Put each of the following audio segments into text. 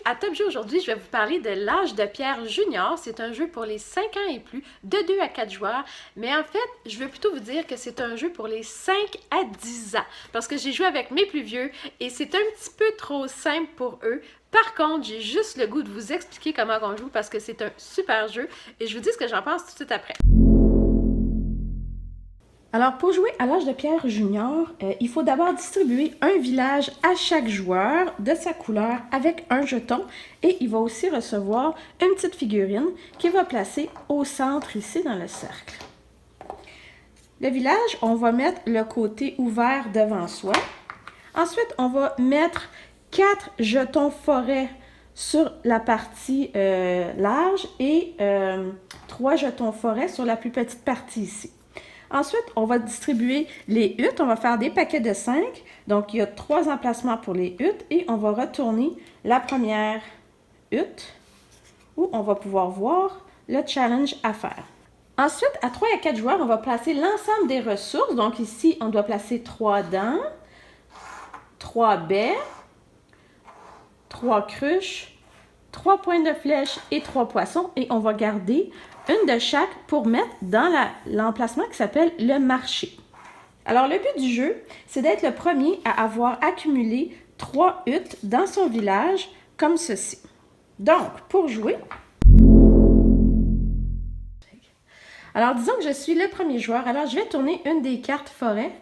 À Top Jeu aujourd'hui, je vais vous parler de l'âge de pierre junior. C'est un jeu pour les 5 ans et plus, de 2 à 4 joueurs. Mais en fait, je veux plutôt vous dire que c'est un jeu pour les 5 à 10 ans. Parce que j'ai joué avec mes plus vieux et c'est un petit peu trop simple pour eux. Par contre, j'ai juste le goût de vous expliquer comment on joue parce que c'est un super jeu. Et je vous dis ce que j'en pense tout de suite après. Alors, pour jouer à l'âge de pierre junior, il faut d'abord distribuer un village à chaque joueur de sa couleur avec un jeton et il va aussi recevoir une petite figurine qu'il va placer au centre ici dans le cercle. Le village, on va mettre le côté ouvert devant soi. Ensuite, on va mettre 4 jetons forêt sur la partie large et 3 jetons forêt sur la plus petite partie ici. Ensuite, on va distribuer les huttes. On va faire des paquets de 5. Donc, il y a 3 emplacements pour les huttes. Et on va retourner la première hutte où on va pouvoir voir le challenge à faire. Ensuite, à 3 et 4 joueurs, on va placer l'ensemble des ressources. Donc, ici, on doit placer 3 dents, 3 baies, 3 cruches, 3 points de flèche et 3 poissons. Et on va garder une de chaque pour mettre dans l'emplacement qui s'appelle le marché. Alors, le but du jeu, c'est d'être le premier à avoir accumulé 3 huttes dans son village, comme ceci. Donc, pour jouer, alors disons que je suis le premier joueur, alors je vais tourner une des cartes forêt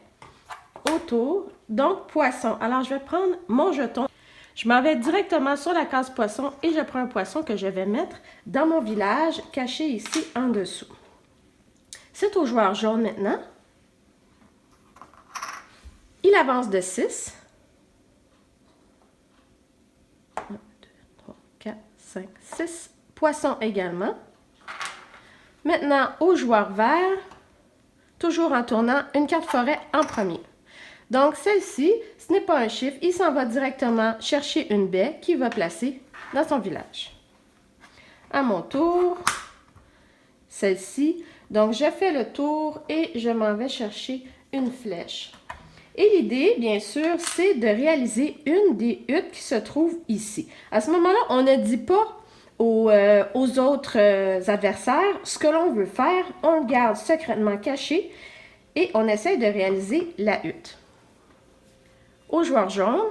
autour, donc poisson. Alors, je vais prendre mon jeton. Je m'en vais directement sur la case poisson et je prends un poisson que je vais mettre dans mon village, caché ici en dessous. C'est au joueur jaune maintenant. Il avance de 6. 1, 2, 3, 4, 5, 6. Poisson également. Maintenant, au joueur vert, toujours en tournant une carte forêt en premier. Donc, celle-ci, ce n'est pas un chiffre, il s'en va directement chercher une baie qu'il va placer dans son village. À mon tour, celle-ci, donc je fais le tour et je m'en vais chercher une flèche. Et l'idée, bien sûr, c'est de réaliser une des huttes qui se trouve ici. À ce moment-là, on ne dit pas aux autres adversaires ce que l'on veut faire, on le garde secrètement caché et on essaie de réaliser la hutte. Au joueur jaune.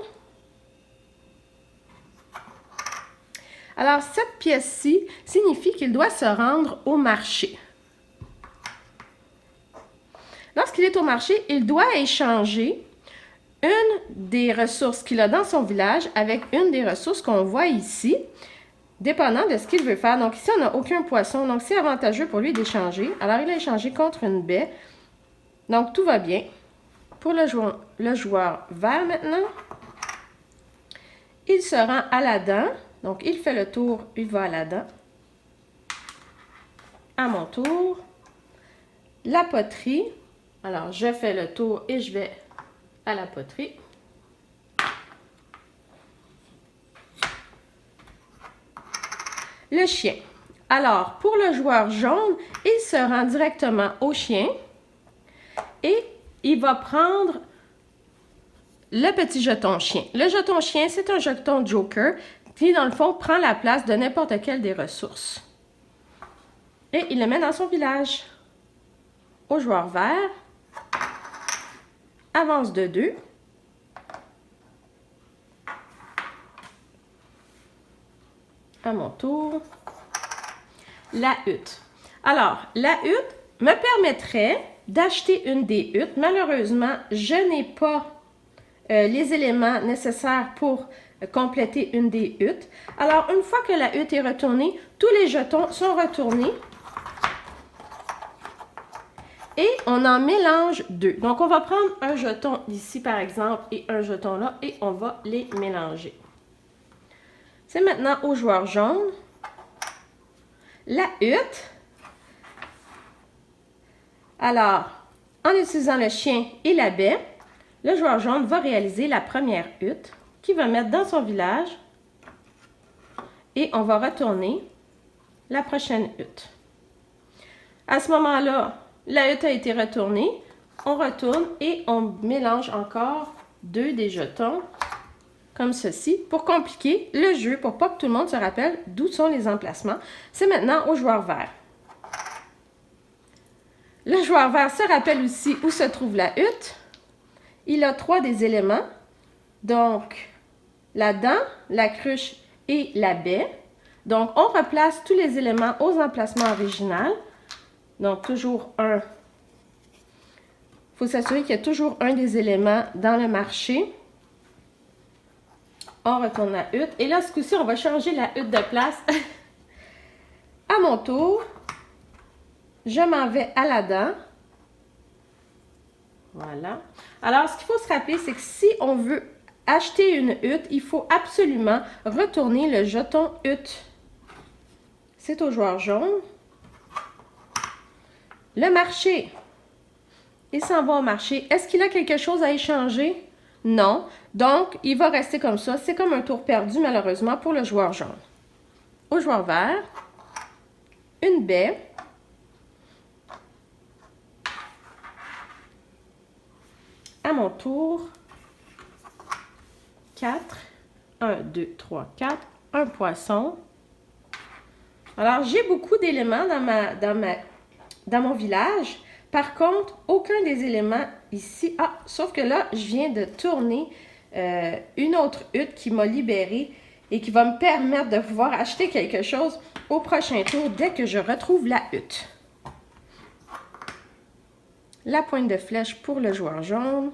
Alors, cette pièce-ci signifie qu'il doit se rendre au marché. Lorsqu'il est au marché, il doit échanger une des ressources qu'il a dans son village avec une des ressources qu'on voit ici, dépendant de ce qu'il veut faire. Donc, ici, on n'a aucun poisson, donc c'est avantageux pour lui d'échanger. Alors, il a échangé contre une baie. Donc, tout va bien. Pour le joueur vert maintenant, il se rend à la dent. Donc, il fait le tour, il va à la dent. À mon tour, la poterie. Alors, je fais le tour et je vais à la poterie. Le chien. Alors, pour le joueur jaune, il se rend directement au chien et il va prendre le petit jeton chien. Le jeton chien, c'est un jeton joker qui, dans le fond, prend la place de n'importe quelle des ressources. Et il le met dans son village. Au joueur vert, avance de 2. À mon tour, la hutte. Alors, la hutte me permettrait d'acheter une des huttes. Malheureusement, je n'ai pas les éléments nécessaires pour compléter une des huttes. Alors, une fois que la hutte est retournée, tous les jetons sont retournés. Et on en mélange 2. Donc, on va prendre un jeton ici, par exemple, et un jeton là, et on va les mélanger. C'est maintenant au joueur jaune. La hutte. Alors, en utilisant le chien et la baie, le joueur jaune va réaliser la première hutte qu'il va mettre dans son village. Et on va retourner la prochaine hutte. À ce moment-là, la hutte a été retournée. On retourne et on mélange encore 2 des jetons comme ceci, pour compliquer le jeu, pour pas que tout le monde se rappelle d'où sont les emplacements. C'est maintenant au joueur vert. Le joueur vert se rappelle aussi où se trouve la hutte. Il a 3 des éléments, donc la dent, la cruche et la baie. Donc, on replace tous les éléments aux emplacements originaux. Donc, toujours un. Il faut s'assurer qu'il y a toujours un des éléments dans le marché. On retourne la hutte. Et là, ce coup-ci, on va changer la hutte de place. À mon tour, je m'en vais à la dent. Voilà. Alors, ce qu'il faut se rappeler, c'est que si on veut acheter une hutte, il faut absolument retourner le jeton hutte. C'est au joueur jaune. Le marché. Il s'en va au marché. Est-ce qu'il a quelque chose à échanger? Non. Donc, il va rester comme ça. C'est comme un tour perdu, malheureusement, pour le joueur jaune. Au joueur vert, une baie. À mon tour, 4. 1, 2, 3, 4. Un poisson. Alors, j'ai beaucoup d'éléments dans mon village. Par contre, aucun des éléments ici... Ah, sauf que là, je viens de tourner une autre hutte qui m'a libérée et qui va me permettre de pouvoir acheter quelque chose au prochain tour dès que je retrouve la hutte. La pointe de flèche pour le joueur jaune.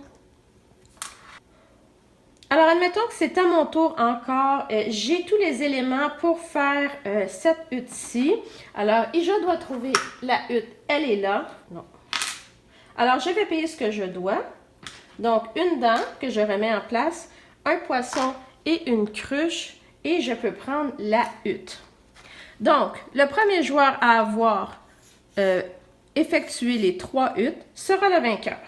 Alors, admettons que c'est à mon tour encore. J'ai tous les éléments pour faire cette hutte-ci. Alors, et je dois trouver la hutte. Elle est là. Non. Alors, je vais payer ce que je dois. Donc, une dent que je remets en place, un poisson et une cruche. Et je peux prendre la hutte. Donc, le premier joueur à avoir effectué les 3 huttes sera le vainqueur.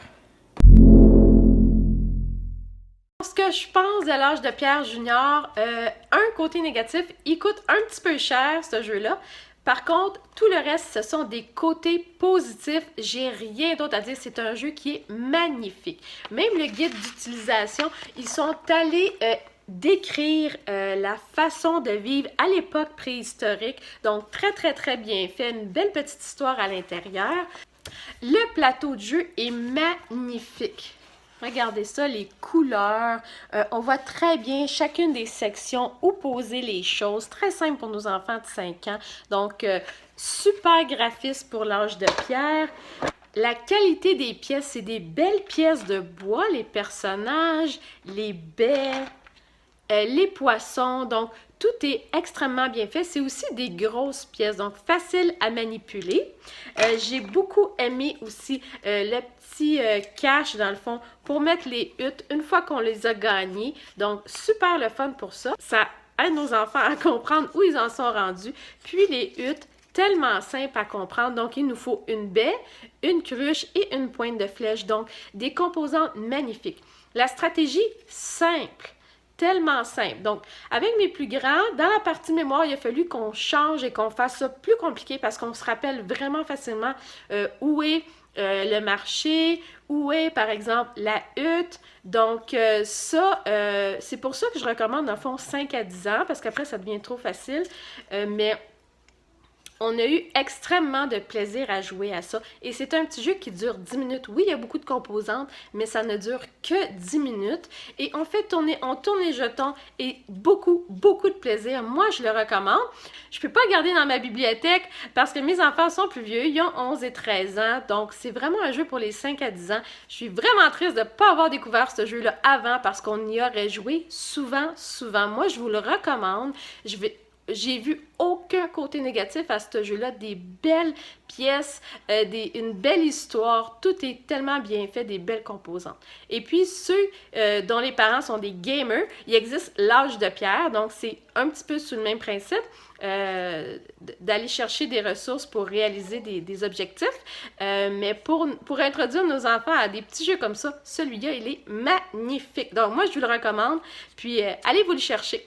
Ce que je pense de l'âge de Pierre Junior, un côté négatif, il coûte un petit peu cher ce jeu-là. Par contre, tout le reste, ce sont des côtés positifs. J'ai rien d'autre à dire. C'est un jeu qui est magnifique. Même le guide d'utilisation, ils sont allés décrire la façon de vivre à l'époque préhistorique. Donc, très, très, très bien fait. Une belle petite histoire à l'intérieur. Le plateau de jeu est magnifique. Regardez ça, les couleurs. On voit très bien chacune des sections où poser les choses. Très simple pour nos enfants de 5 ans. Donc, super graphisme pour l'âge de Pierre. La qualité des pièces, c'est des belles pièces de bois. Les personnages, les baies, les poissons. Donc, tout est extrêmement bien fait. C'est aussi des grosses pièces, donc facile à manipuler. J'ai beaucoup aimé aussi le petit cache, dans le fond, pour mettre les huttes une fois qu'on les a gagnées. Donc, super le fun pour ça. Ça aide nos enfants à comprendre où ils en sont rendus. Puis, les huttes, tellement simple à comprendre. Donc, il nous faut une baie, une cruche et une pointe de flèche. Donc, des composantes magnifiques. La stratégie, simple. Tellement simple. Donc, avec mes plus grands, dans la partie mémoire, il a fallu qu'on change et qu'on fasse ça plus compliqué parce qu'on se rappelle vraiment facilement où est le marché, où est, par exemple, la hutte. Donc, c'est pour ça que je recommande, en fond, 5 à 10 ans parce qu'après, ça devient trop facile. Mais on a eu extrêmement de plaisir à jouer à ça. Et c'est un petit jeu qui dure 10 minutes. Oui, il y a beaucoup de composantes, mais ça ne dure que 10 minutes. Et on tourne les jetons et beaucoup, beaucoup de plaisir. Moi, je le recommande. Je ne peux pas le garder dans ma bibliothèque parce que mes enfants sont plus vieux. Ils ont 11 et 13 ans. Donc, c'est vraiment un jeu pour les 5 à 10 ans. Je suis vraiment triste de ne pas avoir découvert ce jeu-là avant parce qu'on y aurait joué souvent, souvent. Moi, je vous le recommande. J'ai vu aucun côté négatif à ce jeu-là, des belles pièces, une belle histoire, tout est tellement bien fait, des belles composantes. Et puis ceux dont les parents sont des gamers, il existe l'âge de Pierre, donc c'est un petit peu sous le même principe, d'aller chercher des ressources pour réaliser des objectifs, mais pour introduire nos enfants à des petits jeux comme ça, celui-là, il est magnifique. Donc moi, je vous le recommande, puis allez vous le chercher.